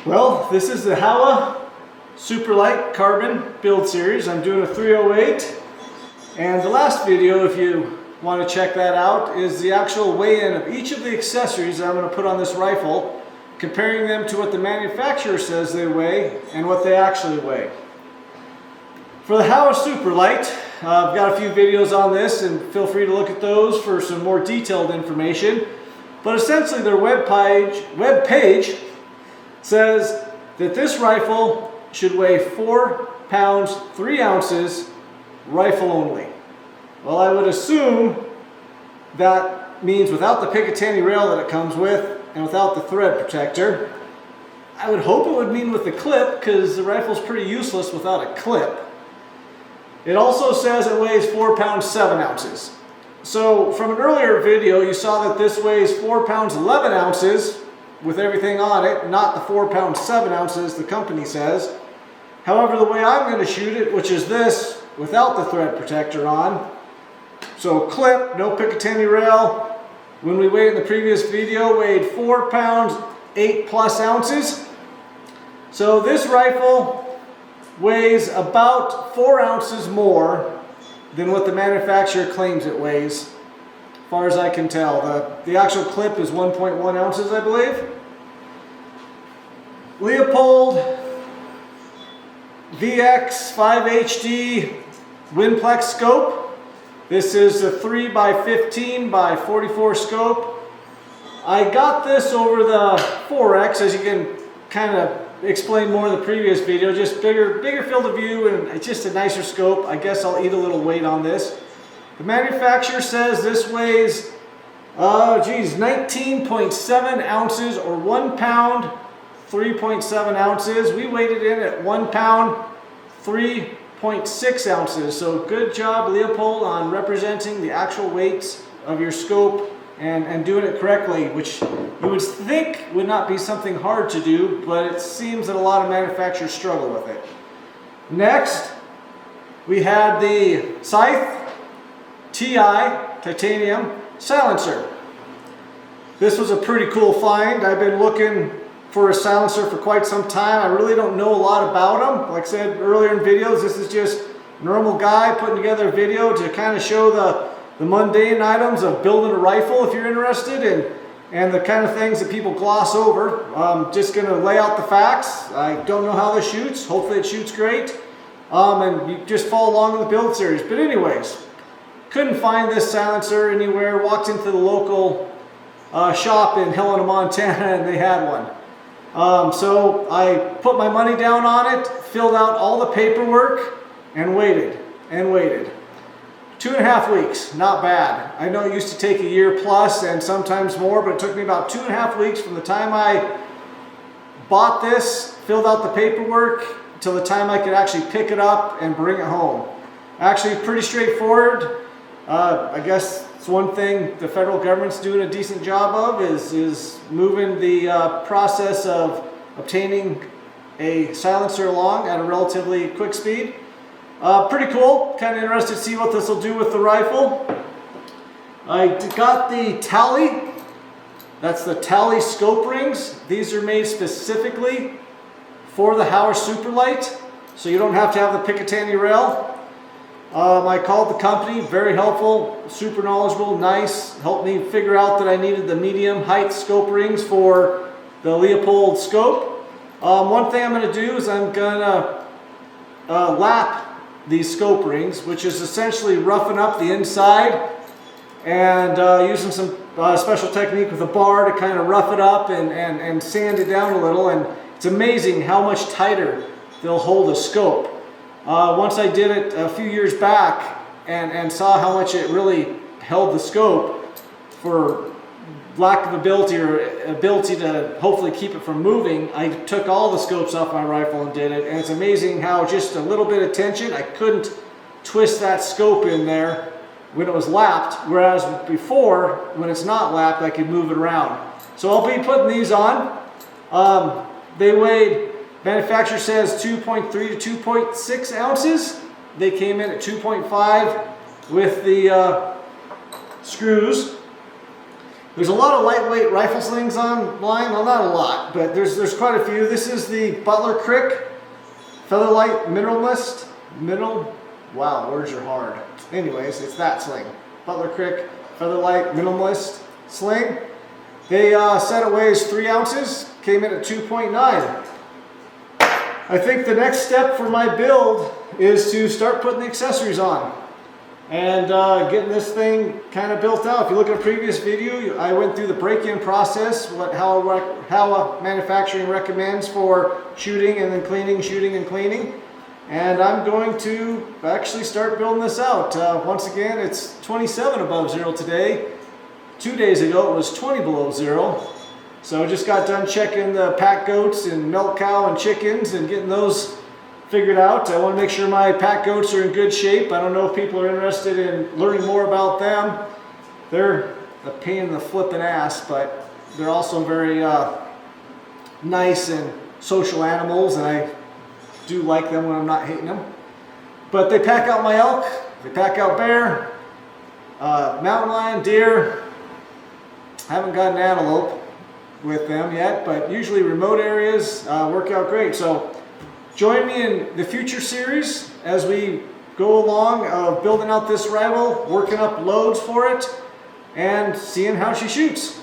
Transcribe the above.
Well, this is the Howa Superlite Carbon build series. I'm doing a 308, and the last video, if you want to check that out, is the actual weigh-in of each of the accessories that I'm going to put on this rifle, comparing them to what the manufacturer says they weigh and what they actually weigh. For the Howa Superlite, I've got a few videos on this, and feel free to look at those for some more detailed information. But essentially their web page says that this rifle should weigh 4 pounds 3 ounces, rifle only. Well, I would assume that means without the Picatinny rail that it comes with and without the thread protector. I would hope it would mean with the clip, because the rifle's pretty useless without a clip. It also says it weighs 4 pounds 7 ounces. So from an earlier video, you saw that this weighs 4 pounds 11 ounces with everything on it, not the 4 pounds 7 ounces the company says. However, the way I'm going to shoot it, which is this, without the thread protector on, so clip, no Picatinny rail, when we weighed in the previous video, weighed 4 pounds 8+ ounces. So this rifle weighs about 4 ounces more than what the manufacturer claims it weighs, as far as I can tell. The actual clip is 1.1 ounces, I believe. Leupold VX 5HD Winplex scope. This is a 3x15x44 scope. I got this over the 4X, as you can kind of explain more in the previous video. Just bigger field of view, and it's just a nicer scope. I guess I'll eat a little weight on this. The manufacturer says this weighs 19.7 ounces, or 1 pound 3.7 ounces. We weighed it in at 1 pound 3.6 ounces. So good job, Leupold, on representing the actual weights of your scope and doing it correctly, which you would think would not be something hard to do, but it seems that a lot of manufacturers struggle with it. Next, we had the Scythe-TI Silencer. This was a pretty cool find. I've been looking for a silencer for quite some time. I really don't know a lot about them. Like I said earlier in videos, this is just a normal guy putting together a video to kind of show the mundane items of building a rifle, if you're interested, and the kind of things that people gloss over. I'm just going to lay out the facts. I don't know how this shoots. Hopefully it shoots great. And you just follow along in the build series. But anyways, couldn't find this silencer anywhere. Walked into the local shop in Helena, Montana, and they had one. So I put my money down on it, filled out all the paperwork, and waited and waited. 2.5 weeks, not bad. I know it used to take a year plus and sometimes more, but it took me about 2.5 weeks from the time I bought this, filled out the paperwork, till the time I could actually pick it up and bring it home. Actually, pretty straightforward. I guess it's one thing the federal government's doing a decent job of is moving the process of obtaining a silencer along at a relatively quick speed. Pretty cool. Kind of interested to see what this will do with the rifle. I got the Talley. That's the Talley scope rings. These are made specifically for the Howa Superlite, so you don't have to have the Picatinny rail. I called the company, very helpful, super knowledgeable, nice, helped me figure out that I needed the medium height scope rings for the Leupold scope. One thing I'm going to do is I'm going to lap these scope rings, which is essentially roughing up the inside and using some special technique with a bar to kind of rough it up and sand it down a little, and it's amazing how much tighter they'll hold a scope. Once I did it a few years back and saw how much it really held the scope, for lack of ability to hopefully keep it from moving, I took all the scopes off my rifle and did it, and it's amazing how just a little bit of tension, I couldn't twist that scope in there when it was lapped, whereas before, when it's not lapped, I could move it around. So I'll be putting these on. They weighed, manufacturer says 2.3 to 2.6 ounces. They came in at 2.5 with the screws. There's a lot of lightweight rifle slings online. Well, not a lot, but there's quite a few. This is the Butler Crick Featherlight Minimalist. Wow, words are hard. Anyways, it's that sling. Butler Crick Featherlight Minimalist sling. They said it weighs 3 ounces. Came in at 2.9. I think the next step for my build is to start putting the accessories on and getting this thing kind of built out. If you look at a previous video, I went through the break-in process, how manufacturing recommends for shooting and then cleaning, shooting and cleaning. And I'm going to actually start building this out. Once again, it's 27 above zero today. 2 days ago it was 20 below zero. So I just got done checking the pack goats and milk cow and chickens and getting those figured out. I want to make sure my pack goats are in good shape. I don't know if people are interested in learning more about them. They're a pain in the flippin' ass, but they're also very nice and social animals, and I do like them when I'm not hating them. But they pack out my elk, they pack out bear, mountain lion, deer. I haven't got an antelope with them yet, but usually remote areas work out great. So join me in the future series as we go along building out this rifle, working up loads for it, and seeing how she shoots.